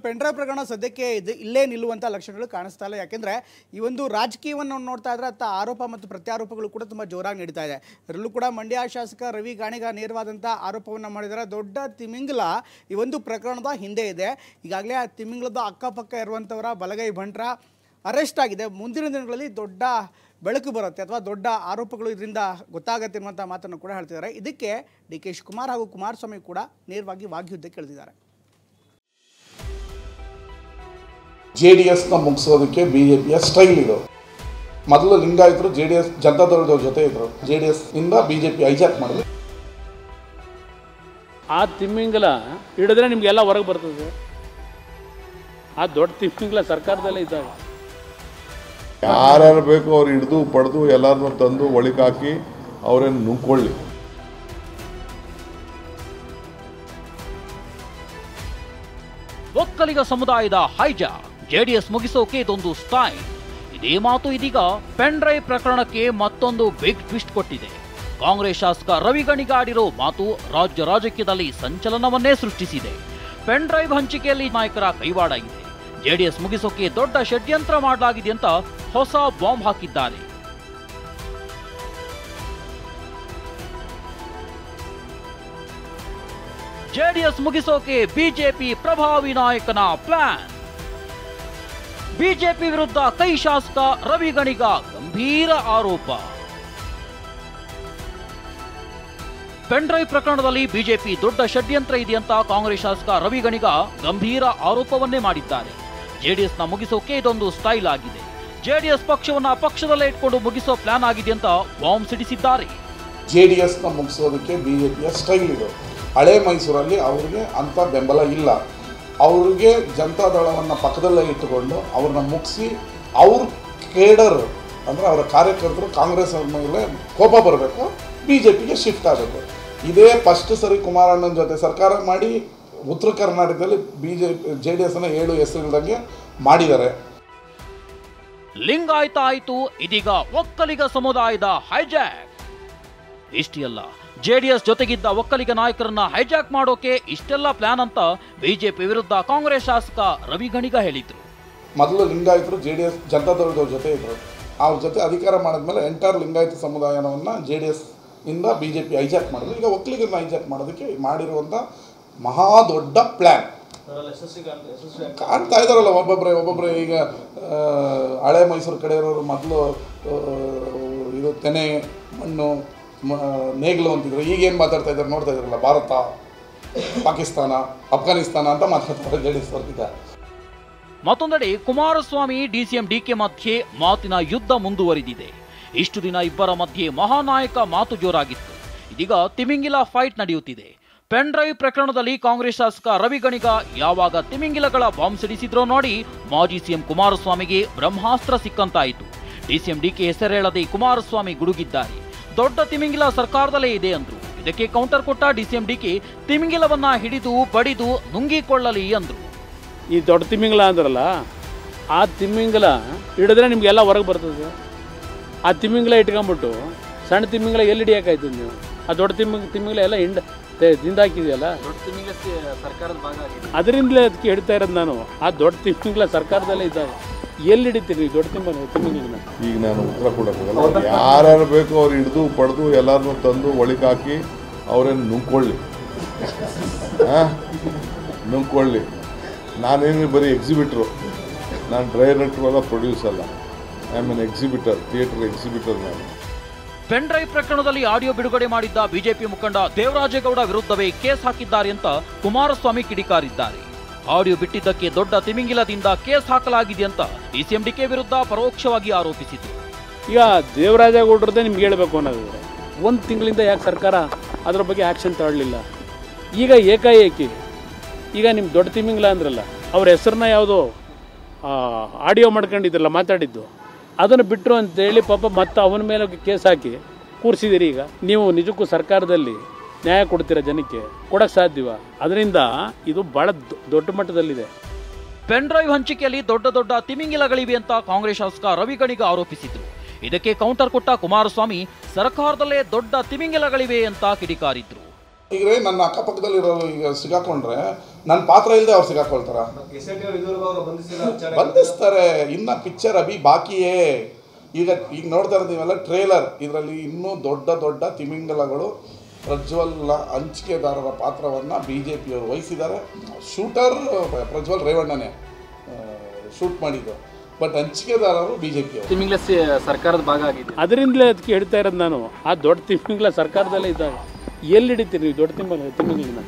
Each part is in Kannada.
ಪೆಂಡ್ರೈವ್ ಪ್ರಕರಣ ಸದ್ಯಕ್ಕೆ ಇಲ್ಲೇ ನಿಲ್ಲುವಂಥ ಲಕ್ಷಣಗಳು ಕಾಣಿಸ್ತಾ ಇಲ್ಲ. ಯಾಕೆಂದರೆ ಈ ಒಂದು ರಾಜಕೀಯವನ್ನು ನೋಡ್ತಾ ಇದ್ರೆ ಅತ್ತ ಆರೋಪ ಮತ್ತು ಪ್ರತ್ಯಾರೋಪಗಳು ಕೂಡ ತುಂಬ ಜೋರಾಗಿ ನಡೀತಾ ಇದೆ. ಅದರಲ್ಲೂ ಕೂಡ ಮಂಡ್ಯ ಶಾಸಕ ರವಿ ಗಾಣಿಗ ನೇರವಾದಂಥ ಆರೋಪವನ್ನು ಮಾಡಿದ್ದಾರೆ. ದೊಡ್ಡ ತಿಮಿಂಗಲ ಈ ಒಂದು ಪ್ರಕರಣದ ಹಿಂದೆ ಇದೆ. ಈಗಾಗಲೇ ಆ ತಿಮಿಂಗಲದ ಅಕ್ಕಪಕ್ಕ ಇರುವಂಥವರ ಬಲಗೈ ಬಂಟ್ರ ಅರೆಸ್ಟ್ ಆಗಿದೆ. ಮುಂದಿನ ದಿನಗಳಲ್ಲಿ ದೊಡ್ಡ ಬೆಳಕು ಬರುತ್ತೆ ಅಥವಾ ದೊಡ್ಡ ಆರೋಪಗಳು ಇದರಿಂದ ಗೊತ್ತಾಗತ್ತೆ ಅನ್ನುವಂಥ ಮಾತನ್ನು ಕೂಡ ಹೇಳ್ತಿದ್ದಾರೆ. ಇದಕ್ಕೆ ಡಿ ಕೆ ಶಿವಕುಮಾರ್ ಹಾಗೂ ಕುಮಾರಸ್ವಾಮಿ ಕೂಡ ನೇರವಾಗಿ ವಾಗ್ಯುದ್ಧಕ್ಕೆ ಇಳಿದಿದ್ದಾರೆ. ಜೆಡಿಎಸ್ನ ಮುಗಿಸೋದಕ್ಕೆ ಬಿಜೆಪಿಯ ಸ್ಟೈಲ್ ಇದು. ಮೊದಲು ಲಿಂಗಾಯತರು ಜೆಡಿಎಸ್ ಜನತಾದಳದವ್ರ ಜೊತೆ ಇದ್ರು. ಜೆಡಿಎಸ್ ಇಂದ ಬಿಜೆಪಿ ಹೈಜಾಕ್ ಮಾಡಿದ್ರು. ಆ ತಿಮ್ಮಿಂಗಲ ಹಿಡಿದ್ರೆ ನಿಮಗೆಲ್ಲ ಹೊರಗೆ ಬರ್ತದೆ. ಆ ದೊಡ್ಡ ತಿಮ್ಮಿಂಗಲ ಸರ್ಕಾರದಲ್ಲೇ ಇದ್ದಾಗ ಯಾರ್ಯಾರು ಬೇಕು ಅವ್ರು ಹಿಡಿದು ಪಡೆದು ಎಲ್ಲರನ್ನೂ ತಂದು ಒಳಗೆ ಹಾಕಿ ಅವರೇನು ನುಂಗ್ಕೊಳ್ಳಿ. ಒಕ್ಕಲಿಗ ಸಮುದಾಯದ ಹೈಜಾಕ್, ಜೆಡಿಎಸ್ ಮುಗಿಸೋಕೆ ಇದೊಂದು ಸ್ಟೈಲ್. ಇದೇ ಮಾತು ಇದೀಗ ಪೆನ್ ಡ್ರೈವ್ ಪ್ರಕರಣಕ್ಕೆ ಮತ್ತೊಂದು ಬಿಗ್ ಟ್ವಿಸ್ಟ್ ಕೊಟ್ಟಿದೆ. ಕಾಂಗ್ರೆಸ್ ಶಾಸಕ ರವಿ ಗಾಣಿಗ ಆಡಿರೋ ಮಾತು ರಾಜ್ಯ ರಾಜಕೀಯದಲ್ಲಿ ಸಂಚಲನವನ್ನೇ ಸೃಷ್ಟಿಸಿದೆ. ಪೆನ್ ಡ್ರೈವ್ ಹಂಚಿಕೆಯಲ್ಲಿ ನಾಯಕರ ಕೈವಾಡ ಇದೆ. ಜೆಡಿಎಸ್ ಮುಗಿಸೋಕೆ ದೊಡ್ಡ ಷಡ್ಯಂತ್ರ ಮಾಡಲಾಗಿದೆ ಅಂತ ಹೊಸ ಬಾಂಬ್ ಹಾಕಿದ್ದಾರೆ. ಜೆಡಿಎಸ್ ಮುಗಿಸೋಕೆ ಬಿಜೆಪಿ ಪ್ರಭಾವಿ ನಾಯಕನ ಪ್ಲಾನ್. ಬಿಜೆಪಿ ವಿರುದ್ಧ ಕೈ ಶಾಸಕ ರವಿ ಗಾಣಿಗ ಗಂಭೀರ ಆರೋಪ. ಪೆನ್ ಡ್ರೈವ್ ಪ್ರಕರಣದಲ್ಲಿ ಬಿಜೆಪಿ ದೊಡ್ಡ ಷಡ್ಯಂತ್ರ ಇದೆಯಂತ ಕಾಂಗ್ರೆಸ್ ಶಾಸಕ ರವಿ ಗಾಣಿಗ ಗಂಭೀರ ಆರೋಪವನ್ನೇ ಮಾಡಿದ್ದಾರೆ. ಜೆಡಿಎಸ್ನ ಮುಗಿಸೋಕೆ ಇದೊಂದು ಸ್ಟೈಲ್ ಆಗಿದೆ. ಜೆಡಿಎಸ್ ಪಕ್ಷವನ್ನ ಪಕ್ಷದಲ್ಲೇ ಇಟ್ಕೊಂಡು ಮುಗಿಸೋ ಪ್ಲಾನ್ ಆಗಿದೆ ಅಂತ ಬಾಂಬ್ ಸಿಡಿಸಿದ್ದಾರೆ. ಜೆಡಿಎಸ್ನ ಮುಗಿಸೋದಕ್ಕೆ ಬಿಜೆಪಿಯ ಸ್ಟೈಲ್ ಇದು. ಹಳೆ ಮೈಸೂರಲ್ಲಿ ಅವ್ರಿಗೆ ಅಂಥ ಬೆಂಬಲ ಇಲ್ಲ. ಅವ್ರಿಗೆ ಜನತಾದಳವನ್ನು ಪಕ್ಕದಲ್ಲೇ ಇಟ್ಟುಕೊಂಡು ಅವ್ರನ್ನ ಮುಗಿಸಿ ಅವ್ರ ಕೇಡರ್ ಅಂದರೆ ಅವರ ಕಾರ್ಯಕರ್ತರು ಕಾಂಗ್ರೆಸ್ ಮೇಲೆ ಕೋಪ ಬರಬೇಕು, ಬಿಜೆಪಿಗೆ ಶಿಫ್ಟ್ ಆಗಬೇಕು. ಇದೇ ಫಸ್ಟ್ ಸರಿ ಕುಮಾರಣ್ಣನ ಜೊತೆ ಸರ್ಕಾರ ಮಾಡಿ ಉತ್ತರ ಕರ್ನಾಟಕದಲ್ಲಿ ಜೆಡಿಎಸ್ನ 7 ಹೆಸರಿಲ್ದಂಗೆ ಮಾಡಿದ್ದಾರೆ. ಲಿಂಗಾಯತ ಆಯಿತು, ಇದೀಗ ಒಕ್ಕಲಿಗ ಸಮುದಾಯದ ಹೈಜಾಕ್. ಇಷ್ಟೇ ಅಲ್ಲ, ಜೆಡಿಎಸ್ ಜೊತೆಗಿದ್ದ ಒಕ್ಕಲಿಗ ನಾಯಕರನ್ನ ಹೈಜಾಕ್ ಮಾಡೋಕೆ ಇಷ್ಟೆಲ್ಲ ಪ್ಲಾನ್ ಅಂತ ಬಿಜೆಪಿ ವಿರುದ್ಧ ಕಾಂಗ್ರೆಸ್ ಶಾಸಕ ರವಿ ಗಾಣಿಗ ಹೇಳಿದ್ರು. ಮೊದಲು ಲಿಂಗಾಯತರು ಜೆಡಿಎಸ್ ಜನತಾದಳದವ್ರ ಜೊತೆ ಇದ್ರು. ಅವ್ರ ಜೊತೆ ಅಧಿಕಾರ ಮಾಡಿದ್ಮೇಲೆ ಎಂಟೈರ್ ಲಿಂಗಾಯತ ಸಮುದಾಯವನ್ನು ಜೆಡಿಎಸ್ ಇಂದ ಬಿಜೆಪಿ ಹೈಜಾಕ್ ಮಾಡಿದ್ರು. ಈಗ ಒಕ್ಕಲಿಗರನ್ನ ಹೈಜಾಕ್ ಮಾಡೋದಕ್ಕೆ ಮಾಡಿರುವಂಥ ಮಹಾ ದೊಡ್ಡ ಪ್ಲ್ಯಾನ್ ಕಾಣ್ತಾ ಇದ್ದಾರಲ್ಲ ಒಬ್ಬೊಬ್ಬರೇ. ಈಗ ಹಳೆ ಮೈಸೂರು ಕಡೆ ಇರೋರು ಮೊದಲು ಇದು ತೆನೆ ಮಣ್ಣು ನೇಗ್ಲು ಅಂತಿದ್ರು. ಈಗೇನು ಮಾತಾಡ್ತಾ ಇದ್ದಾರೆ ನೋಡ್ತಾ ಇದ್ದಾರಲ್ಲ, ಭಾರತ ಪಾಕಿಸ್ತಾನ ಅಫ್ಘಾನಿಸ್ತಾನ ಅಂತ ಮಾತಾಡ್ತಾರೆ ಜೆಡಿಎಸ್ ವರ್ಗ. ಮತ್ತೊಂದೆಡೆ ಕುಮಾರಸ್ವಾಮಿ ಡಿಸಿಎಂ ಡಿಕೆ ಮಧ್ಯೆ ಮಾತಿನ ಯುದ್ಧ ಮುಂದುವರಿದಿದೆ. ಇಷ್ಟು ದಿನ ಇಬ್ಬರ ಮಧ್ಯೆ ಮಹಾನಾಯಕ ಮಾತು ಜೋರಾಗಿತ್ತು. ಇದೀಗ ತಿಮಿಂಗಿಲ ಫೈಟ್ ನಡೆಯುತ್ತಿದೆ. ಪೆನ್ ಡ್ರೈವ್ ಪ್ರಕರಣದಲ್ಲಿ ಕಾಂಗ್ರೆಸ್ ಶಾಸಕ ರವಿ ಗಾಣಿಗ ಯಾವಾಗ ತಿಮಿಂಗಿಲಗಳ ಬಾಂಬ್ ಸಿಡಿಸಿದ್ರೋ ನೋಡಿ ಮಾಜಿ ಸಿಎಂ ಕುಮಾರಸ್ವಾಮಿಗೆ ಬ್ರಹ್ಮಾಸ್ತ್ರ ಸಿಕ್ಕಂತಾಯಿತು. ಡಿಸಿಎಂ ಡಿಕೆ ಹೆಸರೇಳದೆ ಕುಮಾರಸ್ವಾಮಿ ಗುಡುಗಿದ್ದಾರೆ. ದೊಡ್ಡ ತಿಮಿಂಗಿಲ ಸರ್ಕಾರದಲ್ಲೇ ಇದೆ ಅಂದ್ರು. ಇದಕ್ಕೆ ಕೌಂಟರ್ ಕೊಟ್ಟ ಡಿಸಿಎಂ ಡಿಕೆ ತಿಮಿಂಗಿಲವನ್ನ ಹಿಡಿದು ಬಡಿದು ನುಂಗಿಕೊಳ್ಳಲಿ ಅಂದ್ರು. ಈ ದೊಡ್ಡ ತಿಮ್ಮಿಂಗಲ ಅಂದ್ರಲ್ಲ, ಆ ತಿಮ್ಮಿಂಗಲ ಹಿಡಿದ್ರೆ ನಿಮಗೆಲ್ಲ ಹೊರಗೆ ಬರ್ತದೆ. ಆ ತಿಮ್ಮಿಂಗಲ ಇಟ್ಕೊಂಡ್ಬಿಟ್ಟು ಸಣ್ಣ ತಿಮ್ಮಿಂಗಲ ಎಲ್ಲಿ ಹಿಡಿಯೋಕ್ಕಾಯ್ತದೆ ನೀವು? ಆ ದೊಡ್ಡ ತಿಮ್ಮಿಂಗಲ ಎಲ್ಲ ತಿಂದಾಕಿದೆಯಲ್ಲ, ಅದರಿಂದಲೇ ಅದಕ್ಕೆ ಹಿಡ್ತಾ ಇರೋದು ನಾನು. ಆ ದೊಡ್ಡ ತಿಮ್ಮಿಂಗಲ ಸರ್ಕಾರದಲ್ಲೇ ಇದ್ದಾಗ ಎಲ್ಲಿ ಹಿಡಿತೀರಿ ದೊಡ್ಡ ತಿಮ್ಮಿಂಗಲನ? ಈಗ ನಾನು ಉತ್ತರ ಕೊಡೋಕ್ಕಾಗಲ್ಲ. ಯಾರ್ಯಾರು ಬೇಕು ಅವ್ರು ಹಿಡಿದು ಪಡೆದು ಎಲ್ಲರನ್ನೂ ತಂದು ಒಳಗೆ ಹಾಕಿ ಅವರೇನು ನುಂಗ್ಕೊಳ್ಳಿ. ನುಂಗ್ಕೊಳ್ಳಿ. ನಾನೇನು ಬರೀ ಎಕ್ಸಿಬಿಟ್ರು, ನಾನು ಡೈರೆಕ್ಟ್ರು ಅಲ್ಲ, ಪ್ರೊಡ್ಯೂಸ್ ಅಲ್ಲ. I am an exhibitor, theatre exhibitor ನಾನು. ಪೆನ್ ಡ್ರೈವ್ ಪ್ರಕರಣದಲ್ಲಿ ಆಡಿಯೋ ಬಿಡುಗಡೆ ಮಾಡಿದ್ದ ಬಿಜೆಪಿ ಮುಖಂಡ ದೇವರಾಜೇಗೌಡ ವಿರುದ್ಧವೇ ಕೇಸ್ ಹಾಕಿದ್ದಾರೆ ಅಂತ ಕುಮಾರಸ್ವಾಮಿ ಕಿಡಿಕಾರಿದ್ದಾರೆ. ಆಡಿಯೋ ಬಿಟ್ಟಿದ್ದಕ್ಕೆ ದೊಡ್ಡ ತಿಮಿಂಗಿಲದಿಂದ ಕೇಸ್ ಹಾಕಲಾಗಿದೆ ಅಂತ ಡಿಸಿಎಂ ಡಿಕೆ ವಿರುದ್ಧ ಪರೋಕ್ಷವಾಗಿ ಆರೋಪಿಸಿತು. ಈಗ ದೇವರಾಜೇಗೌಡರದೇ ನಿಮ್ಗೆ ಹೇಳಬೇಕು ಅನ್ನೋದಾದ್ರೆ, 1 ತಿಂಗಳಿಂದ ಯಾಕೆ ಸರ್ಕಾರ ಅದರ ಬಗ್ಗೆ ಆ್ಯಕ್ಷನ್ ತಗೊಳ್ಳಿಲ್ಲ? ಈಗ ಏಕಾಏಕಿ ಈಗ ನಿಮ್ಮ ದೊಡ್ಡ ತಿಮಿಂಗಿಲ ಅಂದ್ರಲ್ಲ, ಅವ್ರ ಹೆಸರನ್ನ ಯಾವುದೋ ಆಡಿಯೋ ಮಾಡ್ಕೊಂಡಿದ್ರಲ್ಲ ಮಾತಾಡಿದ್ದು, ಅದನ್ನು ಬಿಟ್ಟರು ಅಂತೇಳಿ ಪಾಪ ಮತ್ತೆ ಅವನ ಮೇಲೆ ಕೇಸ್ ಹಾಕಿ ಕೂರಿಸಿದಿರಿ. ಈಗ ನೀವು ನಿಜಕ್ಕೂ ಸರ್ಕಾರದಲ್ಲಿ ನ್ಯಾಯ ಕೊಡ್ತೀರಾ ಜನಕ್ಕೆ? ಕೊಡಕ್ಕೆ ಸಾಧ್ಯವ? ಅದರಿಂದ ಇದು ಬಹಳ ದೊಡ್ಡ ಮಟ್ಟದಲ್ಲಿದೆ. ಪೆನ್ ಡ್ರೈವ್ ಹಂಚಿಕೆಯಲ್ಲಿ ದೊಡ್ಡ ದೊಡ್ಡ ತಿಮಿಂಗಿಲಗಳಿವೆ ಅಂತ ಕಾಂಗ್ರೆಸ್ ಶಾಸಕ ರವಿ ಗಾಣಿಗ ಆರೋಪಿಸಿದ್ರು. ಇದಕ್ಕೆ ಕೌಂಟರ್ ಕೊಟ್ಟ ಕುಮಾರಸ್ವಾಮಿ ಸರ್ಕಾರದಲ್ಲೇ ದೊಡ್ಡ ತಿಮಿಂಗಿಲಗಳಿವೆ ಅಂತ ಕಿಡಿಕಾರಿದ್ರು. ಈಗ ನನ್ನ ಅಕ್ಕಪಕ್ಕದಲ್ಲಿರೋ ಈಗ ಸಿಗಾಕೊಂಡ್ರೆ ನನ್ನ ಪಾತ್ರ ಇಲ್ಲದೆ ಅವ್ರು ಸಿಗಾಕೊಳ್ತಾರ? ಬಂಧಿಸ್ತಾರೆ. ಇನ್ನು ಪಿಕ್ಚರ್ ಅಭಿ ಬಾಕಿಯೇ. ಈಗ ನೋಡ್ತಾ ಇರೋದು ನೀವೆಲ್ಲ ಟ್ರೇಲರ್. ಇದರಲ್ಲಿ ಇನ್ನೂ ದೊಡ್ಡ ದೊಡ್ಡ ತಿಮಿಂಗಲಗಳು ಪ್ರಜ್ವಲ್ ಹಂಚಿಕೆದಾರರ ಪಾತ್ರವನ್ನು BJP ಅವರು ವಹಿಸಿದ್ದಾರೆ. ಶೂಟರ್ ಪ್ರಜ್ವಲ್ ರೇವಣ್ಣನೇ ಶೂಟ್ ಮಾಡಿದ್ದು, ಬಟ್ ಹಂಚಿಕೆದಾರರು BJP ಅವರು. ತಿಮಿಂಗ್ಲ ಸರ್ಕಾರದ ಭಾಗ ಆಗಿದೆ. ಅದರಿಂದಲೇ ಅದಕ್ಕೆ ಹೇಳ್ತಾ ಇರೋದು ನಾನು. ಆ ದೊಡ್ಡ ತಿಮಿಂಗ್ಲ ಸರ್ಕಾರದಲ್ಲೇ ಇದ್ದಾಗ ಎಲ್ಲಿ ಹಿಡಿತೀರಿ ನೀವು ದೊಡ್ಡ ತಿಮಿಂಗ್ಲನ್ನ?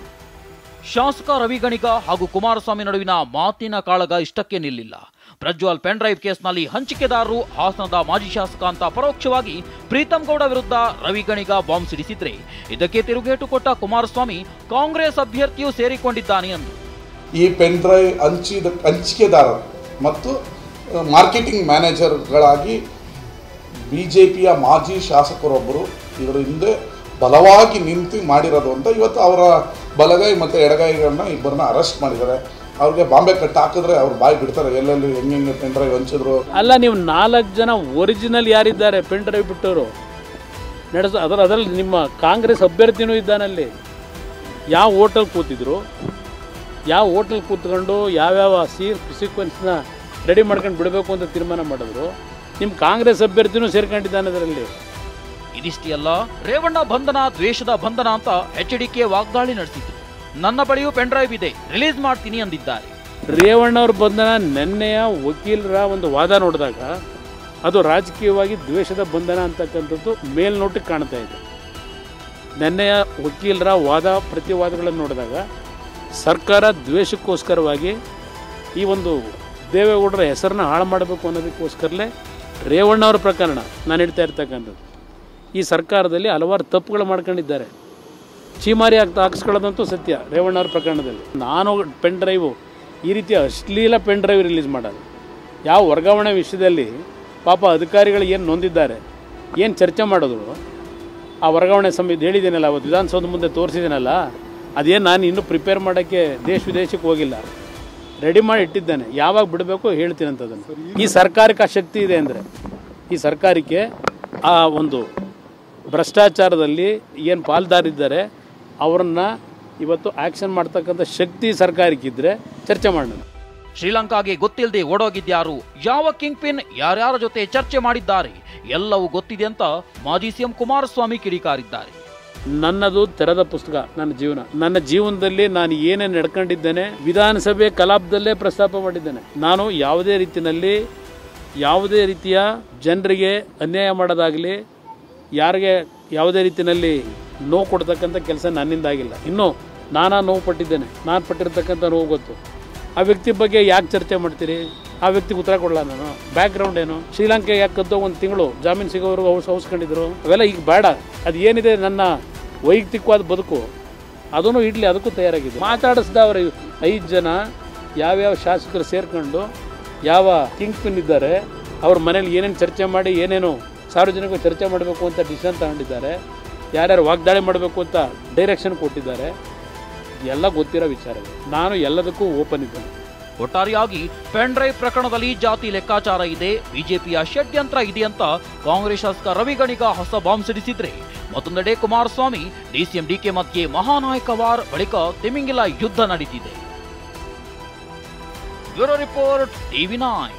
ಶಾಸಕ ರವಿ ಗಣಿಗ ಹಾಗೂ ಕುಮಾರಸ್ವಾಮಿ ನಡುವಿನ ಮಾತಿನ ಕಾಳಗ ಇಷ್ಟಕ್ಕೆ ನಿಲ್ಲಿಲ್ಲ. ಪ್ರಜ್ವಲ್ ಪೆನ್ ಡ್ರೈವ್ ಕೇಸ್ನಲ್ಲಿ ಹಂಚಿಕೆದಾರರು ಹಾಸನದ ಮಾಜಿ ಶಾಸಕ ಅಂತ ಪರೋಕ್ಷವಾಗಿ ಪ್ರೀತಮ್ ಗೌಡ ವಿರುದ್ಧ ರವಿ ಗಣಿಗ ಬಾಂಬ್ ಸಿಡಿಸಿದ್ರೆ, ಇದಕ್ಕೆ ತಿರುಗೇಟು ಕೊಟ್ಟ ಕುಮಾರಸ್ವಾಮಿ ಕಾಂಗ್ರೆಸ್ ಅಭ್ಯರ್ಥಿಯು ಸೇರಿಕೊಂಡಿದ್ದಾನೆ ಎಂದು. ಈ ಪೆನ್ ಡ್ರೈವ್ ಹಂಚಿಕೆದಾರರು ಮತ್ತು ಮಾರ್ಕೆಟಿಂಗ್ ಮ್ಯಾನೇಜರ್ಗಳಾಗಿ BJPಯ ಮಾಜಿ ಶಾಸಕರೊಬ್ಬರು ಇದರ ಹಿಂದೆ ಬಲವಾಗಿ ನಿಂತು ಮಾಡಿರೋದು ಅಂತ ಇವತ್ತು ಅವರ ಬಲಗೈ ಮತ್ತು ಎಡಗೈಗಳನ್ನ ಇಬ್ಬರನ್ನ ಅರೆಸ್ಟ್ ಮಾಡಿದ್ದಾರೆ. ಅವ್ರಿಗೆ ಬಾಂಬೆ ಕಟ್ಟು ಹಾಕಿದ್ರೆ ಅವ್ರು ಬಾಯಿ ಬಿಡ್ತಾರೆ ಎಲ್ಲೆಲ್ಲಿ ಹೆಂಗೆ ಪೆನ್ ಡ್ರೈವ್ ಹಂಚಿದ್ರು. ಅಲ್ಲ, ನೀವು 4 ಜನ ಒರಿಜಿನಲ್ ಯಾರಿದ್ದಾರೆ ಪೆನ್ ಡ್ರೈವ್ ಬಿಟ್ಟವರು ಅದರಲ್ಲಿ ನಿಮ್ಮ ಕಾಂಗ್ರೆಸ್ ಅಭ್ಯರ್ಥಿನೂ ಇದ್ದಾನಲ್ಲಿ. ಯಾವ ಹೋಟೆಲ್ ಕೂತಿದ್ರು, ಯಾವ ಹೋಟೆಲ್ ಕೂತ್ಕೊಂಡು ಯಾವ್ಯಾವ ಸೀಕ್ವೆನ್ಸ್ನ ರೆಡಿ ಮಾಡ್ಕೊಂಡು ಬಿಡಬೇಕು ಅಂತ ತೀರ್ಮಾನ ಮಾಡಿದ್ರು. ನಿಮ್ಮ ಕಾಂಗ್ರೆಸ್ ಅಭ್ಯರ್ಥಿನೂ ಸೇರ್ಕೊಂಡಿದ್ದಾನೆ ಅದರಲ್ಲಿ. ಇದಿಷ್ಟೇ ಅಲ್ಲ, ರೇವಣ್ಣ ಬಂಧನ ದ್ವೇಷದ ಬಂಧನ ಅಂತ HDK ವಾಗ್ದಾಳಿ ನಡೆಸಿದ್ರು. ನನ್ನ ಬಳಿಯೂ ಪೆನ್ ಡ್ರೈವ್ ಇದೆ, ರಿಲೀಸ್ ಮಾಡ್ತೀನಿ ಅಂದಿದ್ದಾರೆ. ರೇವಣ್ಣವ್ರ ಬಂಧನ ನೆನ್ನೆಯ ವಕೀಲರ ಒಂದು ವಾದ ನೋಡಿದಾಗ ಅದು ರಾಜಕೀಯವಾಗಿ ದ್ವೇಷದ ಬಂಧನ ಅಂತಕ್ಕಂಥದ್ದು ಮೇಲ್ನೋಟಕ್ಕೆ ಕಾಣ್ತಾ ಇದೆ. ನೆನ್ನೆಯ ವಕೀಲರ ವಾದ ಪ್ರತಿವಾದಗಳನ್ನು ನೋಡಿದಾಗ ಸರ್ಕಾರ ದ್ವೇಷಕ್ಕೋಸ್ಕರವಾಗಿ ಈ ಒಂದು ದೇವೇಗೌಡರ ಹೆಸರನ್ನ ಹಾಳು ಮಾಡಬೇಕು ಅನ್ನೋದಕ್ಕೋಸ್ಕರಲೇ ರೇವಣ್ಣವ್ರ ಪ್ರಕರಣ ನಾನು ಹೇಳ್ತಾ ಇರ್ತಕ್ಕಂಥದ್ದು. ಈ ಸರ್ಕಾರದಲ್ಲಿ ಹಲವಾರು ತಪ್ಪುಗಳು ಮಾಡ್ಕೊಂಡಿದ್ದಾರೆ. ಚೀಮಾರಿ ಹಾಕ್ಸ್ಕೊಳ್ಳೋದಂತೂ ಸತ್ಯ. ರೇವಣ್ಣವ್ರ ಪ್ರಕರಣದಲ್ಲಿ ನಾನು ಪೆನ್ ಡ್ರೈವು ಈ ರೀತಿಯ ಅಶ್ಲೀಲ ಪೆನ್ ಡ್ರೈವ್ ರಿಲೀಸ್ ಮಾಡೋದು, ಯಾವ ವರ್ಗಾವಣೆ ವಿಷಯದಲ್ಲಿ ಪಾಪ ಅಧಿಕಾರಿಗಳು ಏನು ನೊಂದಿದ್ದಾರೆ, ಏನು ಚರ್ಚೆ ಮಾಡಿದ್ರು, ಆ ವರ್ಗಾವಣೆ ಸಮಯದ ಹೇಳಿದ್ದೀನಲ್ಲ, ಅವತ್ತು ವಿಧಾನಸೌಧ ಮುಂದೆ ತೋರಿಸಿದ್ದೀನಲ್ಲ, ಅದೇನು ನಾನು ಇನ್ನೂ ಪ್ರಿಪೇರ್ ಮಾಡೋಕ್ಕೆ ದೇಶ ವಿದೇಶಕ್ಕೆ ಹೋಗಿಲ್ಲ, ರೆಡಿ ಮಾಡಿ ಇಟ್ಟಿದ್ದೇನೆ. ಯಾವಾಗ ಬಿಡಬೇಕು ಹೇಳ್ತೀನಿ ಅಂತದನ್ನು. ಈ ಸರ್ಕಾರಕ್ಕೆ ಆ ಶಕ್ತಿ ಇದೆ ಅಂದರೆ, ಈ ಸರ್ಕಾರಕ್ಕೆ ಆ ಒಂದು ಭ್ರಷ್ಟಾಚಾರದಲ್ಲಿ ಏನು ಪಾಲ್ದಾರಿದ್ದಾರೆ ಅವರನ್ನು ಇವತ್ತು ಆ್ಯಕ್ಷನ್ ಮಾಡ್ತಕ್ಕಂಥ ಶಕ್ತಿ ಸರ್ಕಾರಕ್ಕಿದ್ದರೆ ಚರ್ಚೆ ಮಾಡೋಣ. ಶ್ರೀಲಂಕಾಗೆ ಗೊತ್ತಿಲ್ಲದೆ ಓಡೋಗಿದ್ಯಾರು, ಯಾವ ಕಿಂಗ್ ಪಿನ್ ಯಾರ್ಯಾರ ಜೊತೆ ಚರ್ಚೆ ಮಾಡಿದ್ದಾರೆ ಎಲ್ಲವೂ ಗೊತ್ತಿದೆ ಅಂತ ಮಾಜಿ CM ಕುಮಾರಸ್ವಾಮಿ ಕಿಡಿಕಾರಿದ್ದಾರೆ. ನನ್ನದು ತೆರೆದ ಪುಸ್ತಕ. ನನ್ನ ಜೀವನದಲ್ಲಿ ನಾನು ಏನೇನು ನಡ್ಕೊಂಡಿದ್ದೇನೆ ವಿಧಾನಸಭೆ ಕಲಾಪದಲ್ಲೇ ಪ್ರಸ್ತಾಪ ಮಾಡಿದ್ದೇನೆ. ನಾನು ಯಾವುದೇ ರೀತಿಯ ಜನರಿಗೆ ಅನ್ಯಾಯ ಮಾಡೋದಾಗಲಿ, ಯಾರಿಗೆ ಯಾವುದೇ ರೀತಿಯಲ್ಲಿ ನೋವು ಕೊಡ್ತಕ್ಕಂಥ ಕೆಲಸ ನನ್ನಿಂದಾಗಿಲ್ಲ. ಇನ್ನೂ ನೋವು ಪಟ್ಟಿದ್ದೇನೆ. ನಾನು ಪಟ್ಟಿರ್ತಕ್ಕಂಥ ನೋವು ಗೊತ್ತು. ಆ ವ್ಯಕ್ತಿ ಬಗ್ಗೆ ಯಾಕೆ ಚರ್ಚೆ ಮಾಡ್ತೀರಿ? ಆ ವ್ಯಕ್ತಿಗೆ ಉತ್ತರ ಕೊಡಲ್ಲ ನಾನು. ಬ್ಯಾಕ್ಗ್ರೌಂಡ್ ಏನು? ಶ್ರೀಲಂಕೆ ಯಾಕೆ ಕದ್ದೋ 1 ತಿಂಗಳು ಜಾಮೀನು ಸಿಗೋವರೆಗೂ ಹೌಸ್ಕೊಂಡಿದ್ರು. ಅವೆಲ್ಲ ಈಗ ಬೇಡ. ಅದು ಏನಿದೆ ನನ್ನ ವೈಯಕ್ತಿಕವಾದ ಬದುಕು, ಅದನ್ನು ಇಡ್ಲಿ, ಅದಕ್ಕೂ ತಯಾರಾಗಿದೆ. ಮಾತಾಡಿಸ್ದವ್ರು 5 ಜನ ಯಾವ್ಯಾವ ಶಾಸಕರು ಸೇರ್ಕೊಂಡು ಯಾವ ಕಿಂಗ್ ಪಿನ್ ಇದ್ದಾರೆ, ಅವ್ರ ಮನೇಲಿ ಏನೇನು ಚರ್ಚೆ ಮಾಡಿ ಏನೇನು ಸಾರ್ವಜನಿಕ ಚರ್ಚೆ ಮಾಡಬೇಕು ಅಂತ ಡಿಸಿಷನ್ ತಗೊಂಡಿದ್ದಾರೆ, ಯಾರ್ಯಾರು ವಾಗ್ದಾಳಿ ಮಾಡಬೇಕು ಅಂತ ಡೈರೆಕ್ಷನ್ ಕೊಟ್ಟಿದ್ದಾರೆ, ಎಲ್ಲ ಗೊತ್ತಿರೋ ವಿಚಾರಗಳು. ನಾನು ಎಲ್ಲದಕ್ಕೂ ಓಪನ್ ಇದ್ದೇನೆ. ಒಟ್ಟಾರೆಯಾಗಿ ಪೆನ್ ಡ್ರೈವ್ ಪ್ರಕರಣದಲ್ಲಿ ಜಾತಿ ಲೆಕ್ಕಾಚಾರ ಇದೆ, ಬಿಜೆಪಿಯ ಷಡ್ಯಂತ್ರ ಇದೆ ಅಂತ ಕಾಂಗ್ರೆಸ್ ಶಾಸಕ ರವಿ ಗಣಿಗ ಹೊಸ ಬಾಂಬ್ ಸಿಡಿಸಿದ್ರೆ, ಮತ್ತೊಂದೆಡೆ ಕುಮಾರಸ್ವಾಮಿ DCM DK ಮಧ್ಯೆ ಮಹಾನಾಯಕ ವಾರ್ ಬಳಿಕ ತಿಮಿಂಗಿಲ ಯುದ್ಧ ನಡೆದಿದೆ. Bureau report TV9.